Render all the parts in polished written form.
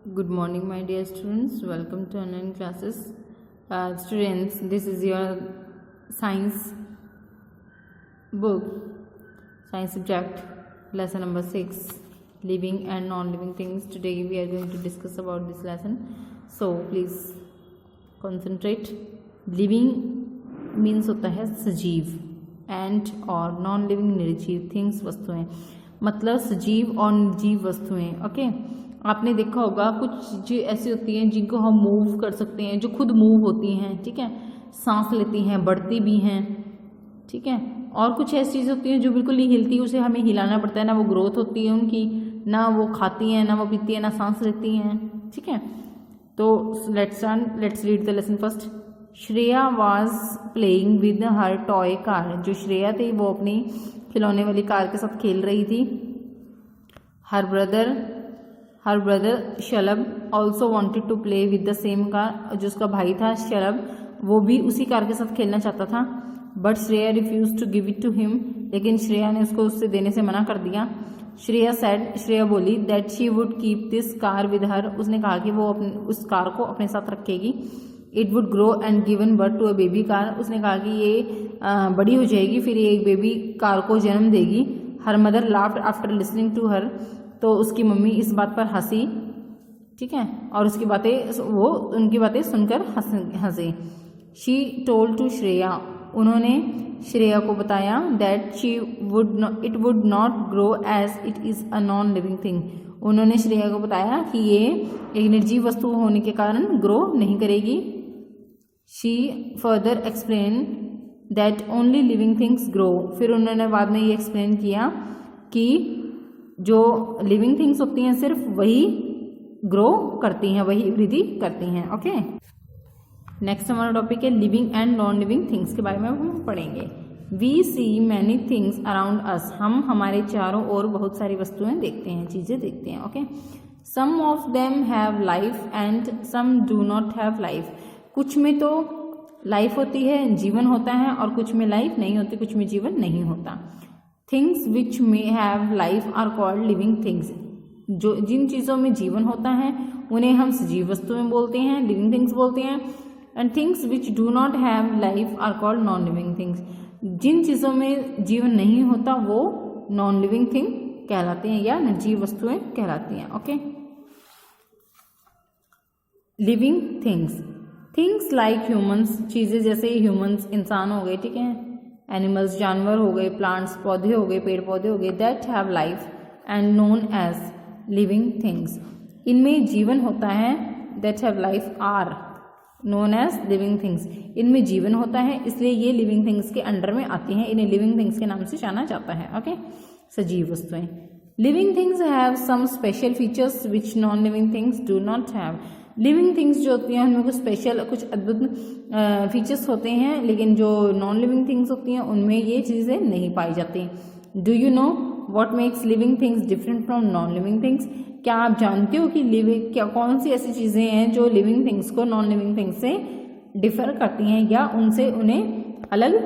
Good morning, my dear students. Welcome to online classes. Students, this is your science book, science subject, lesson number 6, living and non-living things. Today we are going to discuss about this lesson. So please concentrate. Living means होता है सजीव and और non living निर्जीव things वस्तुएं, मतलब सजीव और निर्जीव वस्तुएं. ओके, आपने देखा होगा कुछ चीज़ें ऐसी होती हैं जिनको हम मूव कर सकते हैं, जो खुद मूव होती हैं, ठीक है, सांस लेती हैं, बढ़ती भी हैं, ठीक है. और कुछ ऐसी चीज़ें होती हैं जो बिल्कुल नहीं हिलती, उसे हमें हिलाना पड़ता है, ना वो ग्रोथ होती है उनकी, ना वो खाती हैं, ना वो पीती हैं, ना सांस लेती हैं, ठीक है. तो let's read the lesson first. Shreya was playing with her toy car. जो श्रेया थी वो अपनी खिलौने वाली कार के साथ खेल रही थी. Her brother Shalabh also wanted to play with the same car. जो उसका भाई था शलभ, वो भी उसी कार के साथ खेलना चाहता था. But Shreya refuse to give it to him. लेकिन श्रेया ने उसको उससे देने से मना कर दिया. श्रेया बोली that she would keep this car with her. उसने कहा कि वो उस कार को अपने साथ रखेगी. It would grow and given birth to a baby car. उसने कहा कि ये बड़ी हो जाएगी, फिर ये एक बेबी कार को जन्म देगी. Her mother laughed after listening to her. तो उसकी मम्मी इस बात पर हंसी, ठीक है, और उनकी बातें सुनकर हंसी. She told to Shreya. उन्होंने श्रेया को बताया that it would not grow as it is a non living thing. उन्होंने श्रेया को बताया कि ये एक निर्जीव वस्तु होने के कारण ग्रो नहीं करेगी. She further explain that only living things grow. फिर उन्होंने बाद में ये एक्सप्लेन किया कि जो लिविंग थिंग्स होती हैं सिर्फ वही ग्रो करती हैं, वही वृद्धि करती हैं. ओके, नेक्स्ट हमारा टॉपिक है living and non living things के बारे में हम पढ़ेंगे. We see many things around us. हम हमारे चारों ओर बहुत सारी वस्तुएं देखते हैं, चीज़ें देखते हैं. Okay, some of them have life and some do not have life. कुछ में तो लाइफ होती है, जीवन होता है, और कुछ में लाइफ नहीं होती, कुछ में जीवन नहीं होता. Things which may have life are called living things. जो जिन चीज़ों में जीवन होता है उन्हें हम सजीव वस्तुएं बोलते हैं, लिविंग थिंग्स बोलते हैं. And things which do not have life are called non living things. जिन चीज़ों में जीवन नहीं होता वो नॉन लिविंग थिंग कहलाते हैं या निर्जीव वस्तुएं कहलाती हैं. Okay, living things like humans. चीज़ें जैसे ह्यूमंस इंसान हो गए, ठीक है, एनिमल्स जानवर हो गए, प्लांट्स पौधे हो गए, पेड़ पौधे हो गए, that have life and known as living things. इनमें जीवन होता है. That have life are known as living things. इनमें जीवन होता है, इसलिए ये लिविंग थिंग्स के अंडर में आती हैं. इन्हें लिविंग थिंग्स के नाम से जाना जाता है. ओके, सजीव वस्तुएं. Living things have some special features which non living things do not have. Living things जो होती हैं उनमें कुछ स्पेशल, कुछ अद्भुत फीचर्स होते हैं, लेकिन जो नॉन लिविंग थिंग्स होती हैं उनमें ये चीज़ें नहीं पाई जाती. Do you know what makes living things different from non living things. क्या आप जानते हो कि कौन सी ऐसी चीज़ें हैं जो लिविंग थिंग्स को नॉन लिविंग थिंग्स से डिफर करती हैं या उनसे उन्हें अलग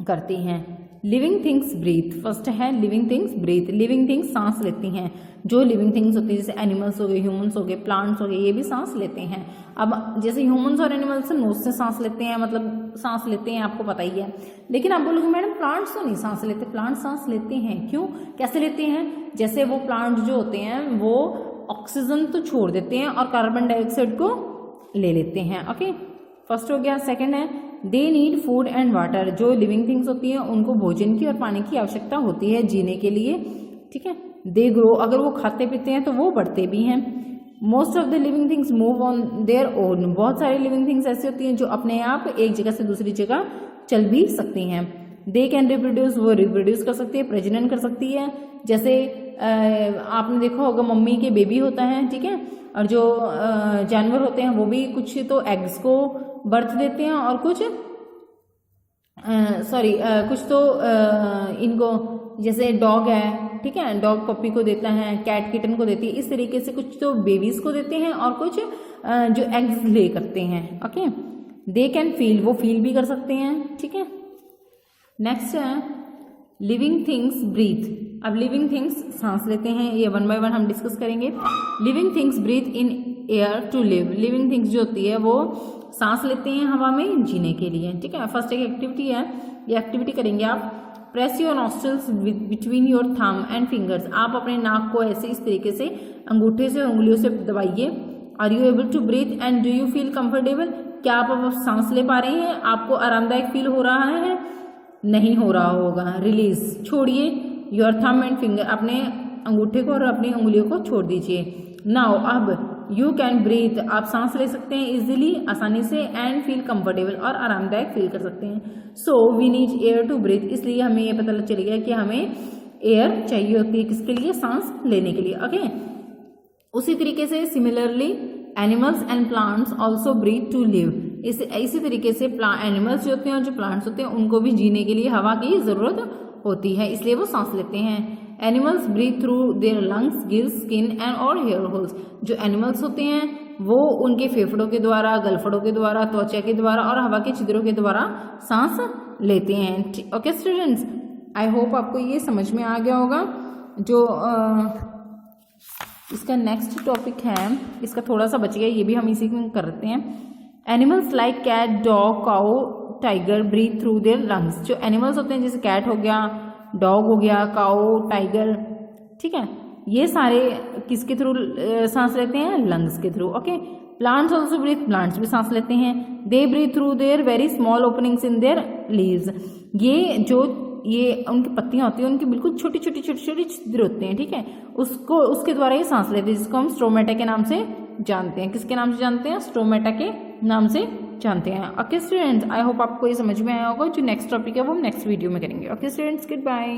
करती हैं. Living things breathe. फर्स्ट है living things breathe. Living things सांस लेती हैं. जो लिविंग थिंग्स होती है जैसे एनिमल्स हो गए, ह्यूमंस हो गए, प्लांट्स हो गए, ये भी सांस लेते हैं. अब जैसे ह्यूमंस और एनिमल्स नोज से सांस लेते हैं, मतलब सांस लेते हैं, आपको पता ही है. लेकिन आप बोलोगे मैडम प्लांट्स तो नहीं सांस लेते. प्लांट्स सांस लेते हैं. क्यों, कैसे लेते हैं? जैसे वो प्लांट जो होते हैं वो ऑक्सीजन तो छोड़ देते हैं और कार्बन डाइऑक्साइड को ले लेते हैं. ओके, फर्स्ट हो गया. सेकेंड है they need food and water. जो लिविंग थिंग्स होती हैं उनको भोजन की और पानी की आवश्यकता होती है जीने के लिए, ठीक है. They grow. अगर वो खाते पीते हैं तो वो बढ़ते भी हैं. Most of the living things move on their own. बहुत सारी लिविंग थिंग्स ऐसी होती हैं जो अपने आप एक जगह से दूसरी जगह चल भी सकती हैं. They can reproduce. वो रिप्रोड्यूस कर सकती है, प्रजनन कर सकती है. जैसे आपने देखा होगा मम्मी के बेबी होता है, ठीक है, और जो जानवर होते हैं वो भी कुछ तो एग्स को बर्थ देते हैं और कुछ कुछ तो इनको, जैसे डॉग है, ठीक है, डॉग पप्पी को देता है, कैट किटन को देती है. इस तरीके से कुछ तो बेबीज को देते हैं और कुछ जो एग्स ले करते हैं. Okay, they can feel. वो फील भी कर सकते हैं, ठीक है. नेक्स्ट है लिविंग थिंग्स ब्रीथ. अब लिविंग थिंग्स सांस लेते हैं, ये वन बाय वन हम डिस्कस करेंगे। Living things breathe in air to live. Living things जो होती है वो सांस लेते हैं हवा में जीने के लिए, ठीक है। फर्स्ट एक एक्टिविटी है, ये एक्टिविटी करेंगे आप। Press your nostrils between your thumb and fingers. आप अपने नाक को ऐसे इस तरीके से अंगूठे से उंगलियों से दबाइए। Are you able to breathe and do you feel comfortable? क्या आप अब सांस ले पा रहे हैं? आपको आरामदायक फील हो रहा है? नहीं हो रहा होगा। रिलीज, छोड़िए योर थंब एंड फिंगर, अपने अंगूठे को और अपनी उंगलियों को छोड़ दीजिए। नाउ अब यू कैन ब्रीथ, आप सांस ले सकते हैं इजीली, आसानी से, एंड फील कंफर्टेबल, और आरामदायक फील कर सकते हैं। So we need air to breathe, इसलिए हमें ये पता चल गया कि हमें एयर चाहिए होती है किसके लिए? सांस लेने के लिए, ओके। उसी तरीके से similarly animals and plants also breathe to live. इसी तरीके से एनिमल्स जो होते हैं और जो प्लांट्स होते हैं उनको भी जीने के लिए हवा की जरूरत होती है, इसलिए वो सांस लेते हैं। Animals breathe through their lungs, gills, skin and और हेयर होल्स। जो एनिमल्स होते हैं वो उनके फेफड़ों के द्वारा, गलफड़ों के द्वारा, त्वचा के द्वारा और हवा के छिद्रों के द्वारा सांस लेते हैं। ओके स्टूडेंट्स, आई होप आपको ये समझ में आ गया होगा। जो इसका नेक्स्ट टॉपिक है, इसका थोड़ा सा बच गया, ये भी हम इसी में करते हैं। Animals like cat, dog, cow, tiger breathe through their lungs. जो एनिमल्स होते हैं जैसे कैट हो गया, डॉग हो गया, काऊ, टाइगर, ठीक है, ये सारे किसके थ्रू सांस लेते हैं? लंग्स के through, okay. Plants also breathe, plants भी सांस लेते हैं। They breathe through their very small openings in their leaves. ये उनकी पत्तियां होती हैं, उनकी बिल्कुल छोटी छोटी छिद्र होते हैं, ठीक है, उसके द्वारा ये सांस लेते हैं, जिसको हम स्ट्रोमेटा के नाम से जानते हैं। किसके नाम से जानते हैं? स्ट्रोमेटा के नाम से जानते हैं। ओके स्टूडेंट्स, आई होप आपको ये समझ में आया होगा। जो नेक्स्ट टॉपिक है वो हम नेक्स्ट वीडियो में करेंगे। Okay students, good bye.